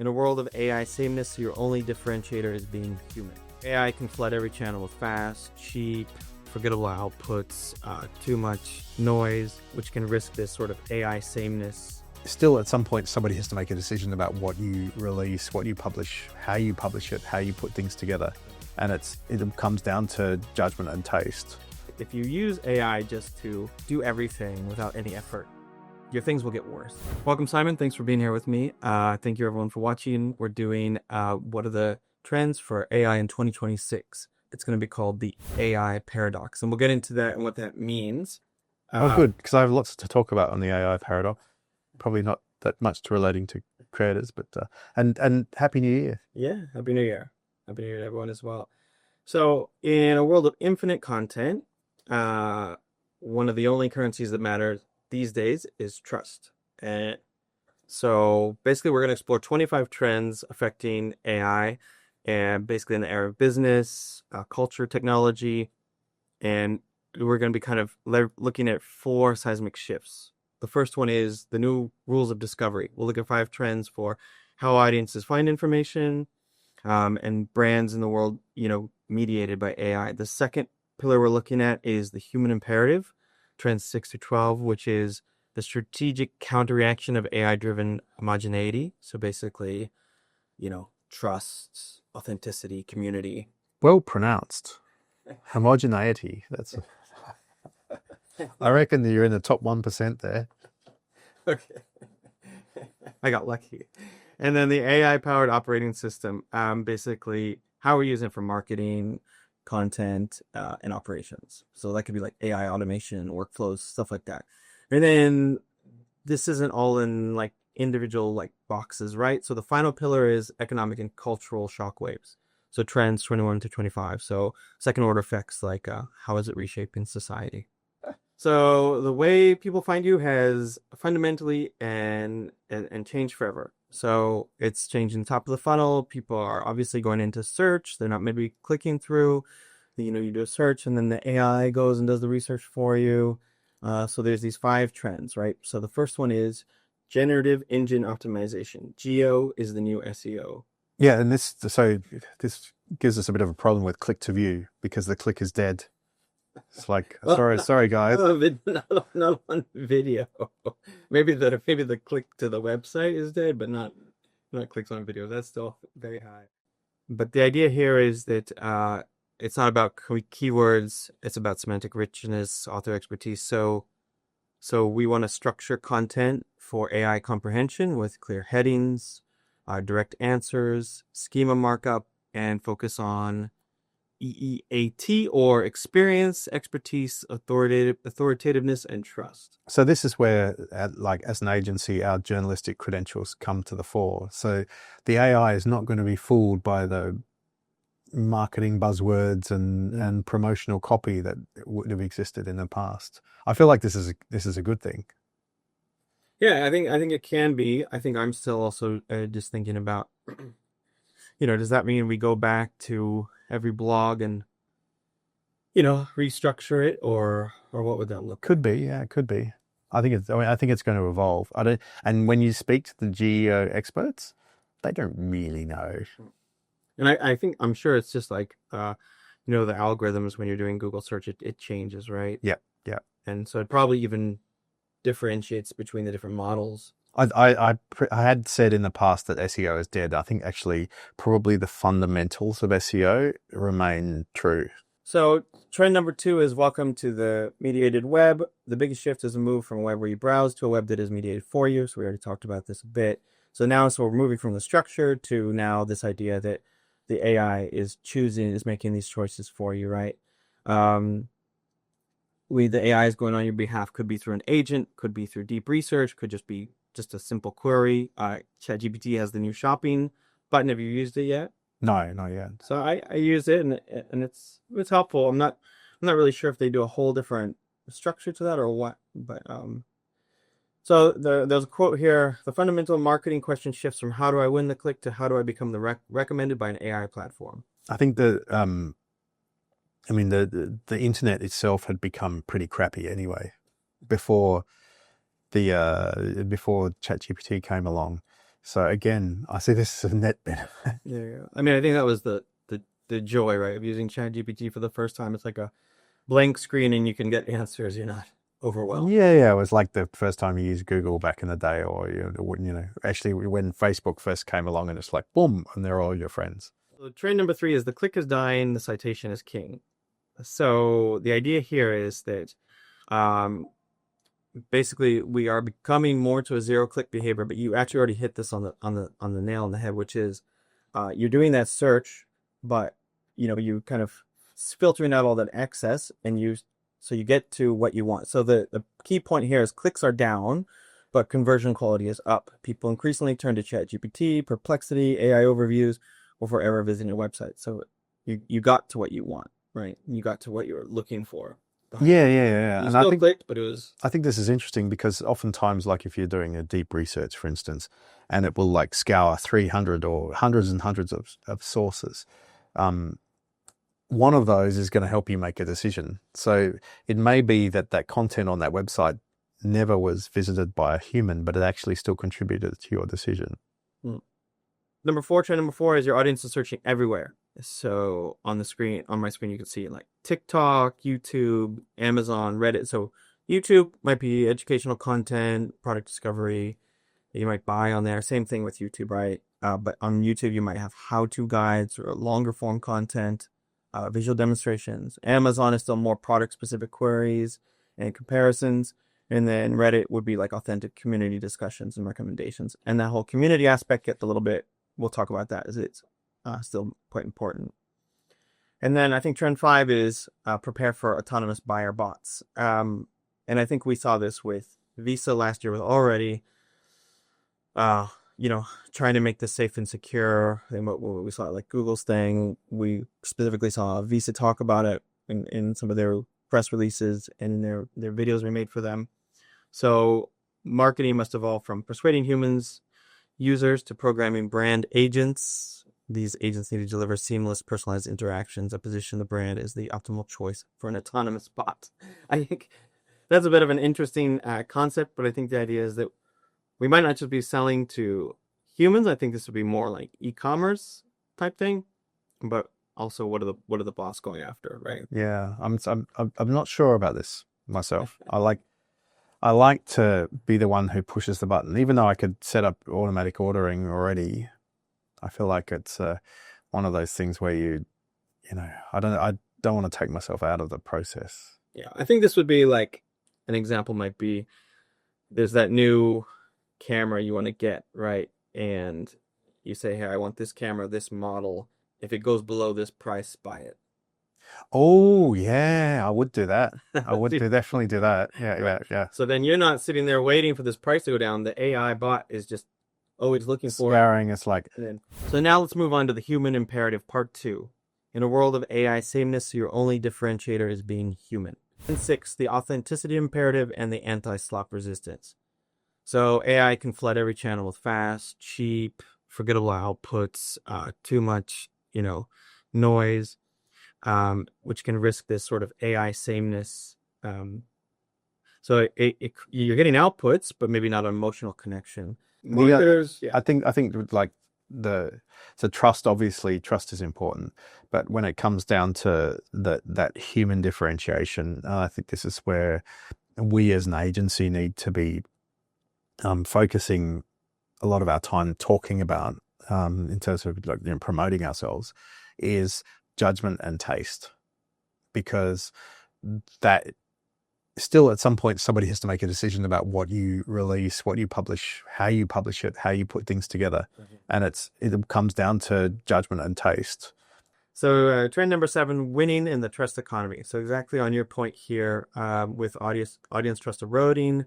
In a world of AI sameness, your only differentiator is being human. AI can flood every channel with fast, cheap, forgettable outputs, too much noise, which can risk this sort of AI sameness. Still, at some point, somebody has to make a decision about what you release, what you publish, how you publish it, how you put things together. And it comes down to judgment and taste. If you use AI just to do everything without any effort, your things will get worse. Welcome, Simon. Thanks for being here with me. Thank you, everyone, for watching. We're doing what are the trends for AI in 2026. It's going to be called the AI paradox, and we'll get into that and what that means. Good, because I have lots to talk about on the AI paradox. Probably not that much to relating to creators, but and Happy New Year. Yeah, Happy New Year. Happy New Year to everyone as well. So, in a world of infinite content, one of the only currencies that matters these days is trust. And so basically we're going to explore 25 trends affecting AI, and basically in the era of business, culture, technology, and we're going to be kind of looking at 4 seismic shifts. The first one is the new rules of discovery. We'll look at 5 trends for how audiences find information, and brands in the world, mediated by AI. The second pillar we're looking at is the human imperative, trends 6 to 12, which is the strategic counterreaction of AI-driven homogeneity. So basically, trust, authenticity, community. Well pronounced. Homogeneity. That's. I reckon that you're in the top 1% there. Okay. I got lucky. And then the AI-powered operating system, basically how we're using it for marketing, content, and operations. So that could be like AI automation, workflows, stuff like that. And then this isn't all in like individual like boxes, right? So the final pillar is economic and cultural shockwaves. So trends 21 to 25. So second order effects, like how is it reshaping society? So the way people find you has fundamentally and changed forever. So it's changing the top of the funnel. People are obviously going into search. They're not maybe clicking through. You do a search and then the AI goes and does the research for you. So there's these 5 trends, right? So the first one is Generative Engine Optimization. Geo is the new SEO. Yeah, and this gives us a bit of a problem with click to view because the click is dead. It's like, sorry guys. Not on video. Maybe the click to the website is dead, but not clicks on video. That's still very high. But the idea here is that it's not about keywords. It's about semantic richness, author expertise. So we want to structure content for AI comprehension with clear headings, direct answers, schema markup, and focus on EEAT, or experience, expertise, authoritativeness, and trust. So this is where, as an agency, our journalistic credentials come to the fore. So the AI is not going to be fooled by the marketing buzzwords and promotional copy that would have existed in the past. I feel like this is a good thing. Yeah, I think it can be. I think I'm still also just thinking about, does that mean we go back to every blog and, restructure it, or what would that look? Could be, yeah, it could be. I think it's going to evolve. And when you speak to the geo experts, they don't really know. And I'm sure it's just like, the algorithms when you're doing Google search, it changes, right? Yeah. And so it probably even differentiates between the different models. I had said in the past that SEO is dead. I think actually probably the fundamentals of SEO remain true. So trend number 2 is welcome to the mediated web. The biggest shift is a move from a web where you browse to a web that is mediated for you. So we already talked about this a bit. So we're moving from the structure to now this idea that the AI is making these choices for you, right? The AI is going on your behalf. Could be through an agent, could be through deep research, could just be just a simple query. ChatGPT has the new shopping button. Have you used it yet? No, not yet. So I use it and it's helpful. I'm not really sure if they do a whole different structure to that or what, but so there's a quote here: the fundamental marketing question shifts from how do I win the click to how do I become the recommended by an AI platform. I think the internet itself had become pretty crappy anyway before ChatGPT came along. So again, I see this as a net benefit. Yeah. I mean, I think that was the joy, right, of using ChatGPT for the first time. It's like a blank screen and you can get answers. You're not overwhelmed. Yeah. It was like the first time you used Google back in the day, or actually when Facebook first came along, and it's like boom, and they're all your friends. So trend number 3 is the click is dying, the citation is king. So the idea here is that um, basically we are becoming more to a zero-click behavior, but you actually already hit this on the nail on the head, which is you're doing that search, but you kind of filtering out all that excess, and so you get to what you want. So the key point here is clicks are down, but conversion quality is up. People increasingly turn to ChatGPT, Perplexity, AI overviews, or for ever visiting a website. So you got to what you want, right? You got to what you were looking for. Yeah. You And still clicked, but it was... I think this is interesting because oftentimes, like if you're doing a deep research, for instance, and it will like scour 300 or hundreds and hundreds of sources, one of those is going to help you make a decision. So it may be that content on that website never was visited by a human, but it actually still contributed to your decision. Trend number 4 is your audience is searching everywhere. So on my screen, you can see like TikTok, YouTube, Amazon, Reddit. So YouTube might be educational content, product discovery that you might buy on there. Same thing with YouTube, right? But on YouTube, you might have how-to guides or longer form content, visual demonstrations. Amazon is still more product-specific queries and comparisons. And then Reddit would be like authentic community discussions and recommendations. And that whole community aspect gets a little bit, we'll talk about that, as it's still quite important. And then I think trend 5 is prepare for autonomous buyer bots. And I think we saw this with Visa last year with already, trying to make this safe and secure. And what we saw like Google's thing, we specifically saw Visa talk about it in some of their press releases and in their videos we made for them. So marketing must evolve from persuading users to programming brand agents. These agents need to deliver seamless, personalized interactions that position the brand as the optimal choice for an autonomous bot. I think that's a bit of an interesting concept, but I think the idea is that we might not just be selling to humans. I think this would be more like e-commerce type thing, but also what are the bots going after, right? Yeah, I'm not sure about this myself. I like to be the one who pushes the button, even though I could set up automatic ordering already. I feel like it's one of those things where I don't want to take myself out of the process. Yeah, I think this would be like an example might be there's that new camera you want to get, right? And you say, hey, I want this camera, this model. If it goes below this price, buy it. Oh, yeah, I would do that. I would definitely do that. Yeah. So then you're not sitting there waiting for this price to go down. The AI bot is just always looking for scouring. It's like... So now let's move on to the human imperative, part 2. In a world of AI sameness, your only differentiator is being human. And 6, the authenticity imperative and the anti-slop resistance. So AI can flood every channel with fast, cheap, forgettable outputs, too much, noise, which can risk this sort of AI sameness. So you're getting outputs, but maybe not an emotional connection. Marketers, I think like trust, obviously trust is important, but when it comes down to that human differentiation, I think this is where we as an agency need to be focusing a lot of our time talking about in terms of promoting ourselves is judgment and taste, because that still at some point somebody has to make a decision about what you release, what you publish, how you publish it, how you put things together. Mm-hmm. And it comes down to judgment and taste. So trend number 7, winning in the trust economy. So exactly on your point here, with audience trust eroding,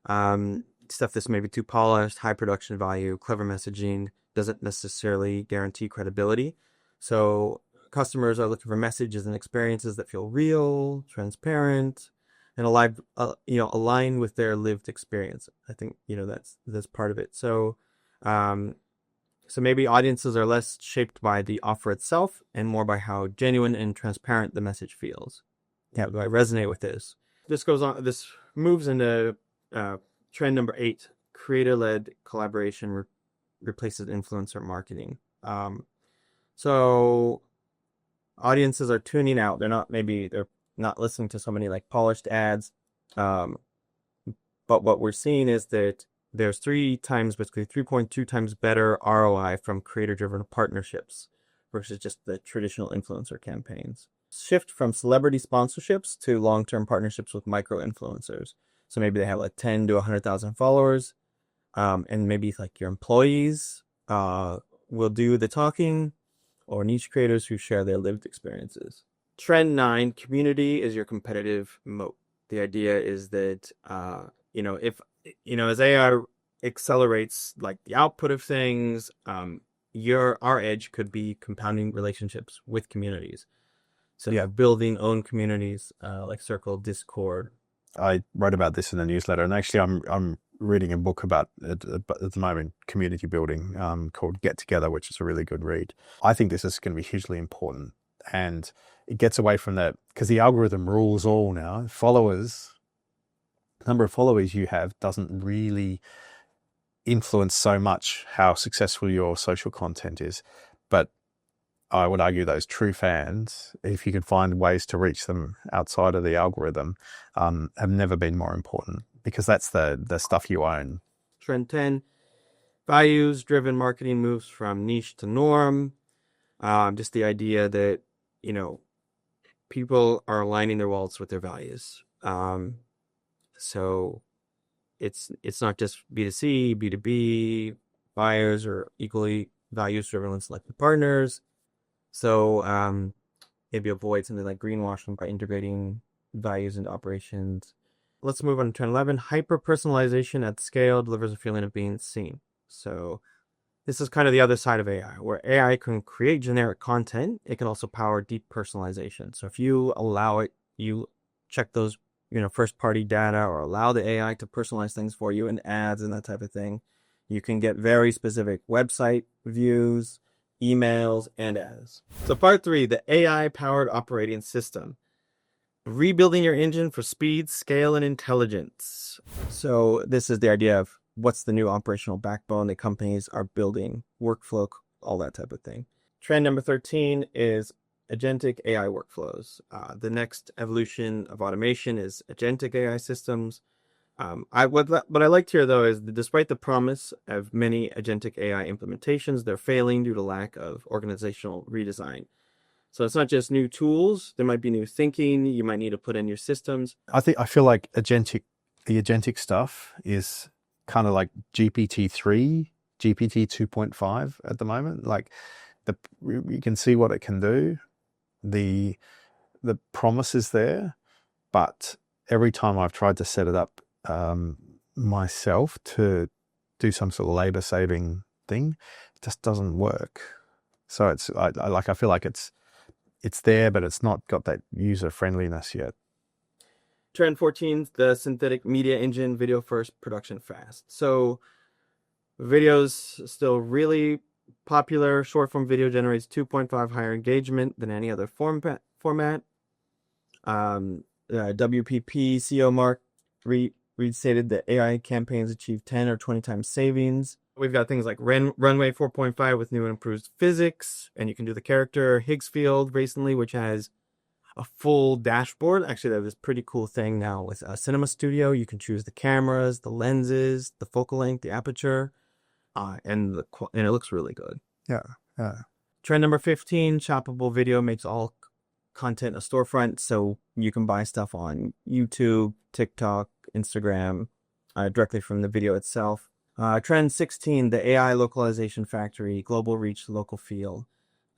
stuff that's maybe too polished, high production value, clever messaging doesn't necessarily guarantee credibility. So customers are looking for messages and experiences that feel real, transparent, and align with their lived experience. I think that's part of it. So maybe audiences are less shaped by the offer itself and more by how genuine and transparent the message feels. Yeah, do I resonate with this? This moves into trend number 8, creator-led collaboration replaces influencer marketing. So audiences are tuning out. They're not listening to so many like polished ads. But what we're seeing is that there's 3.2 times better ROI from creator-driven partnerships versus just the traditional influencer campaigns. Shift from celebrity sponsorships to long-term partnerships with micro-influencers. So maybe they have like 10 to 100,000 followers, and maybe like your employees will do the talking, or niche creators who share their lived experiences. Trend 9, community is your competitive moat. The idea is that, if, as AI accelerates like the output of things, our edge could be compounding relationships with communities. So you have building own communities like Circle, Discord. I wrote about this in a newsletter, and actually I'm reading a book about at the moment, community building, called Get Together, which is a really good read. I think this is going to be hugely important, and it gets away from that because the algorithm rules all now. Number of followers you have doesn't really influence so much how successful your social content is, but I would argue those true fans, if you can find ways to reach them outside of the algorithm, have never been more important, because that's the stuff you own. Trend 10, values-driven marketing moves from niche to norm. Just the idea that, people are aligning their wallets with their values. So it's not just B2C, B2B, buyers are equally values-driven and selected partners. So maybe avoid something like greenwashing by integrating values into operations. Let's move on to trend 11. Hyper-personalization at scale delivers a feeling of being seen. So this is kind of the other side of AI, where AI can create generic content. It can also power deep personalization. So if you allow it, you check those, first-party data, or allow the AI to personalize things for you in ads and that type of thing, you can get very specific website views, emails, and ads. So part 3, the AI-powered operating system. Rebuilding your engine for speed, scale, and intelligence. So this is the idea of what's the new operational backbone that companies are building, workflow, all that type of thing. Trend number 13 is agentic AI workflows. The next evolution of automation is agentic AI systems. What I liked here, though, is that despite the promise of many agentic AI implementations, they're failing due to lack of organizational redesign. So it's not just new tools. There might be new thinking you might need to put in your systems. I feel like the agentic stuff is kind of like GPT-3, GPT 2.5 at the moment. Like you can see what it can do. The promise is there, but every time I've tried to set it up myself to do some sort of labor saving thing, it just doesn't work. So I feel like it's there, but it's not got that user friendliness yet. Trend 14, the synthetic media engine, video first, production fast. So video's still really popular. Short form video generates 2.5 higher engagement than any other format. WPP CEO Mark Reed stated that AI campaigns achieve 10 or 20 times savings. We've got things like Runway 4.5 with new and improved physics, and you can do the character. Higgsfield recently, which has a full dashboard. Actually, that was a pretty cool thing now with Cinema Studio. You can choose the cameras, the lenses, the focal length, the aperture, and it looks really good. Yeah. Trend number 15, shoppable video makes all content a storefront, so you can buy stuff on YouTube, TikTok, Instagram, directly from the video itself. Trend 16, the AI localization factory, global reach, local feel.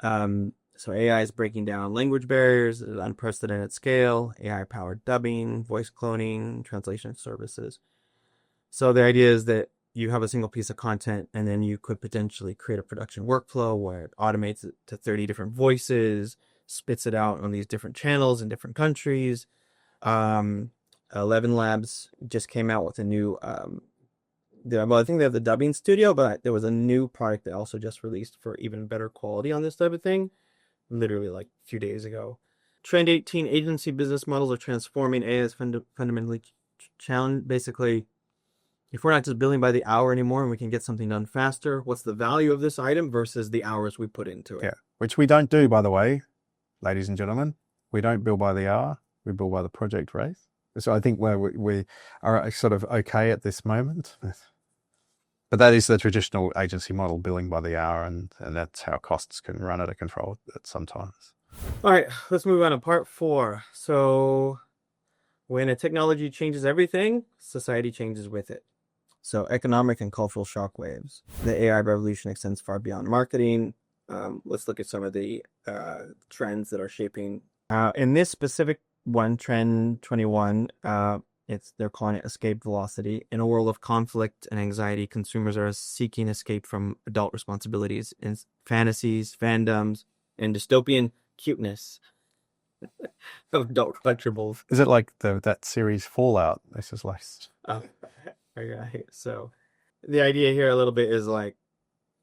So AI is breaking down language barriers at an unprecedented scale, AI-powered dubbing, voice cloning, translation services. So the idea is that you have a single piece of content, and then you could potentially create a production workflow where it automates it to 30 different voices, spits it out on these different channels in different countries. 11 Labs just came out with a new, I think they have the dubbing studio, but there was a new product that also just released for even better quality on this type of thing, literally like a few days ago. Trend 18, agency business models are transforming. AI is fundamentally challenged. Basically, if we're not just billing by the hour anymore and we can get something done faster, what's the value of this item versus the hours we put into it? Yeah, which we don't do, by the way, ladies and gentlemen. We don't bill by the hour. We bill by the project rate. So I think we are sort of okay at this moment. But that is the traditional agency model, billing by the hour, and that's how costs can run out of control at sometimes. All right, let's move on to part 4. So when a technology changes everything, society changes with it. So economic and cultural shockwaves. The AI revolution extends far beyond marketing. Let's look at some of the trends that are shaping. In this specific one, trend 21, they're calling it escape velocity. In a world of conflict and anxiety, consumers are seeking escape from adult responsibilities in fantasies, fandoms, and dystopian cuteness of adult collectibles. Is it like that series Fallout? This is like... Oh, okay. So the idea here a little bit is like,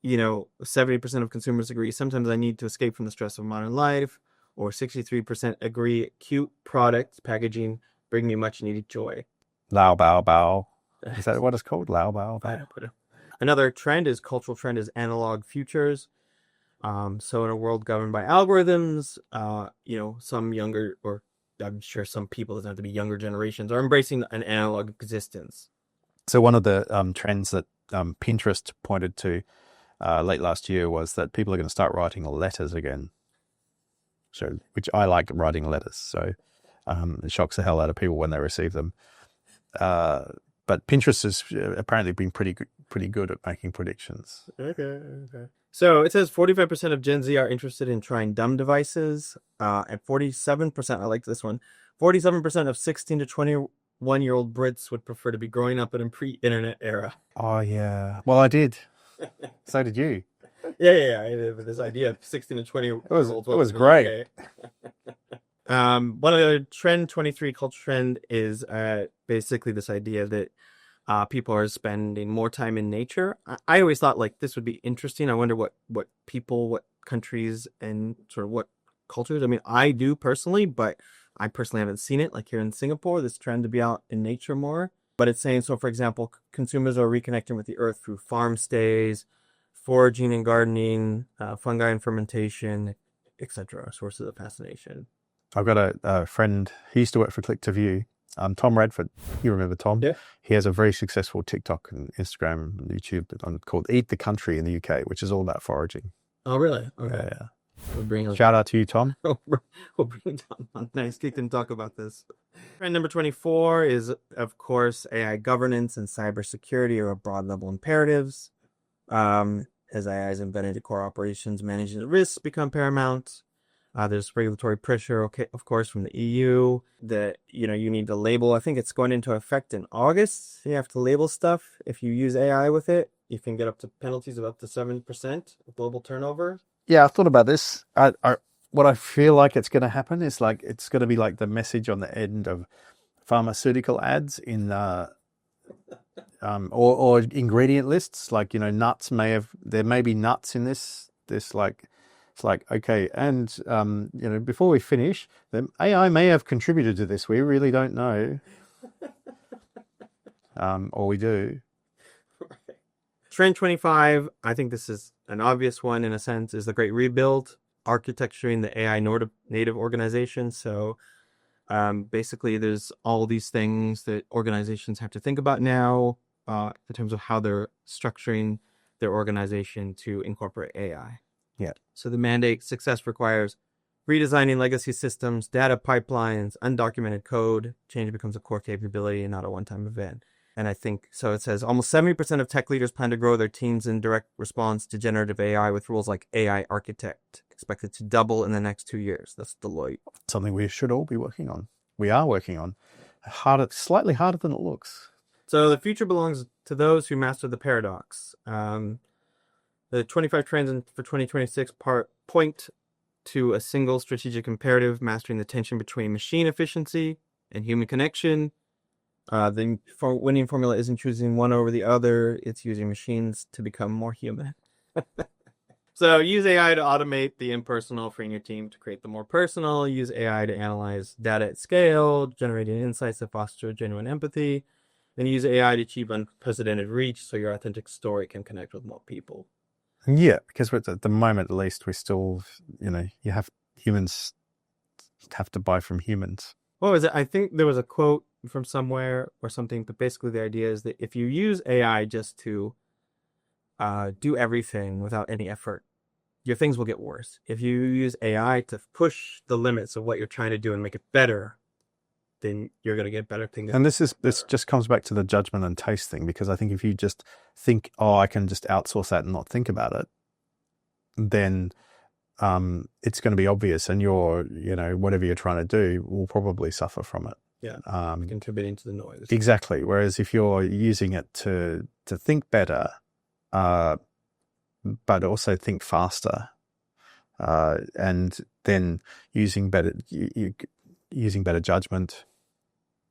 70% of consumers agree sometimes I need to escape from the stress of modern life, or 63% agree cute products, packaging, bring me much needed joy. Lao bao bao. Is that what it's called? Lao bao bao. Another cultural trend is analog futures. So in a world governed by algorithms, some younger, or I'm sure some people, doesn't have to be younger generations, are embracing an analog existence. So one of the trends that Pinterest pointed to late last year was that people are going to start writing letters again. So, which I like writing letters. So it shocks the hell out of people when they receive them. But Pinterest has apparently been pretty good at making predictions. Okay. So it says 45% of Gen Z are interested in trying dumb devices, and 47%, I like this one, 47% of 16 to 21-year-old Brits would prefer to be growing up in a pre-internet era. Oh, yeah. Well, I did. So did you. Yeah. I did, this idea of 16 to 20-year-olds. It was great. One of the other trend, 23 culture trend, is basically this idea that people are spending more time in nature. I always thought like this would be interesting. I wonder what people, what countries, and sort of what cultures. I mean, I do personally, but I personally haven't seen it. Like here in Singapore, this trend to be out in nature more. But it's saying, so for example, consumers are reconnecting with the earth through farm stays, foraging and gardening, fungi and fermentation, etc. Sources of fascination. I've got a friend, he used to work for Click to View, Tom Radford. You remember Tom? Yeah. He has a very successful TikTok and Instagram and YouTube called Eat the Country in the UK, which is all about foraging. Oh, really? Okay. Yeah. Shout out to you, Tom. We'll bring Tom on next week and talk about this. Trend number 24 is, of course, AI governance and cybersecurity are broad level imperatives. As AI is embedded into core operations, managing the risks become paramount. There's regulatory pressure, of course, from the EU that, you need to label. I think it's going into effect in August. You have to label stuff. If you use AI with it, you can get up to penalties of up to 7% of global turnover. Yeah, I thought about this. What I feel like it's going to happen is like it's going to be like the message on the end of pharmaceutical ads in or ingredient lists. Like nuts there may be nuts in this like. It's like, okay, and before we finish, the AI may have contributed to this. We really don't know, or we do. Trend 25, I think this is an obvious one in a sense, is the Great Rebuild, architecturing the AI native organization. So basically, there's all these things that organizations have to think about now in terms of how they're structuring their organization to incorporate AI. Yeah. So the mandate success requires redesigning legacy systems, data pipelines, undocumented code. Change becomes a core capability and not a one-time event. And I think, so it says almost 70% of tech leaders plan to grow their teams in direct response to generative AI with roles like AI architect, expected to double in the next 2 years. That's Deloitte. Something we should all be working on. We are working on. Slightly harder than it looks. So the future belongs to those who master the paradox. The 25 trends for 2026 point to a single strategic imperative, mastering the tension between machine efficiency and human connection. The winning formula isn't choosing one over the other. It's using machines to become more human. So use AI to automate the impersonal, freeing your team to create the more personal. Use AI to analyze data at scale, generating insights that foster genuine empathy. Then you use AI to achieve unprecedented reach so your authentic story can connect with more people. Yeah, because at the moment, at least, we still, you have humans have to buy from humans. What was it? I think there was a quote from somewhere or something, but basically the idea is that if you use AI just to do everything without any effort, your things will get worse. If you use AI to push the limits of what you're trying to do and make it better, then you're going to get better things. And this just comes back to the judgment and taste thing, because I think if you just think, oh, I can just outsource that and not think about it, then it's going to be obvious, and whatever you're trying to do will probably suffer from it. Yeah, contributing to the noise. Exactly. Whereas if you're using it to think better, but also think faster, and then using better judgment,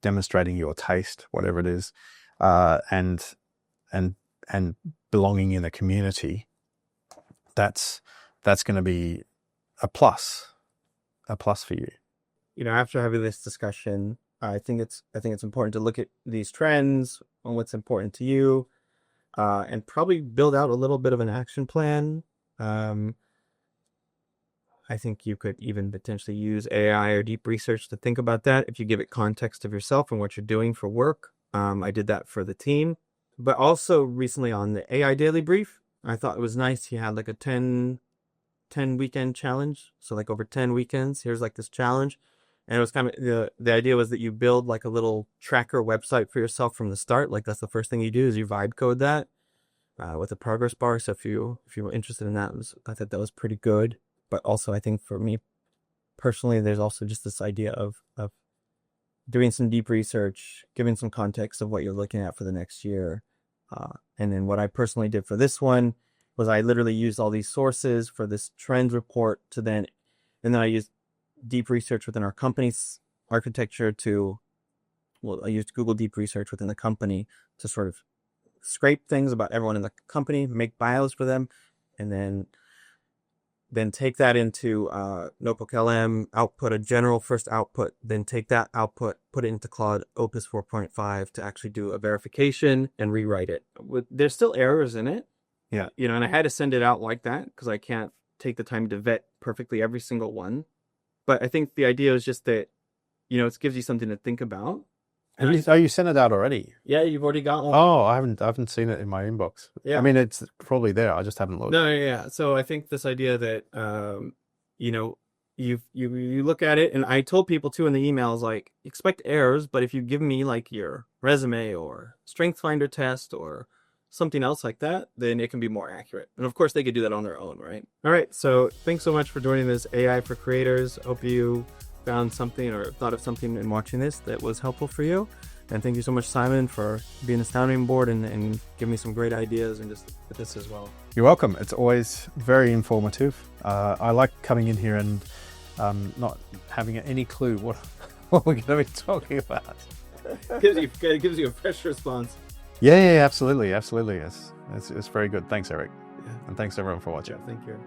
demonstrating your taste, whatever it is, and belonging in a community, that's going to be a plus for you. After having this discussion, I think it's important to look at these trends on what's important to you, and probably build out a little bit of an action plan. I think you could even potentially use AI or deep research to think about that if you give it context of yourself and what you're doing for work. I did that for the team, but also recently on the AI Daily Brief, I thought it was nice. He had like a 10 weekend challenge. So like over 10 weekends, here's like this challenge. And it was kind of, the idea was that you build like a little tracker website for yourself from the start. Like that's the first thing you do is you vibe code that with a progress bar. So if you were interested in that, I thought that was pretty good. But also I think for me personally, there's also just this idea of doing some deep research, giving some context of what you're looking at for the next year. And then what I personally did for this one was I literally used all these sources for this trends report and then I used deep research within our company's architecture I used Google Deep Research within the company to sort of scrape things about everyone in the company, make bios for them, and then take that into NotebookLM, output a general first output, then take that output, put it into Claude Opus 4.5 to actually do a verification and rewrite it. There's still errors in it. Yeah. And I had to send it out like that because I can't take the time to vet perfectly every single one. But I think the idea is just that, it gives you something to think about. You sent it out already? Yeah, you've already got one. Oh, I haven't seen it in my inbox. Yeah. I mean, it's probably there. I just haven't looked. No, yeah. So I think this idea that, you look at it, and I told people too in the emails, like, expect errors, but if you give me like your resume or strength finder test or something else like that, then it can be more accurate. And of course they could do that on their own, right? All right. So thanks so much for joining this AI for Creators. Hope you found something or thought of something in watching this that was helpful for you. And thank you so much, Simon, for being a sounding board and giving me some great ideas and just with this as well. You're welcome. It's always very informative. I like coming in here and not having any clue what we're going to be talking about. It gives you a fresh response. Yeah, absolutely. It's very good. Thanks, Erik. Yeah. And thanks everyone for watching. Thank you.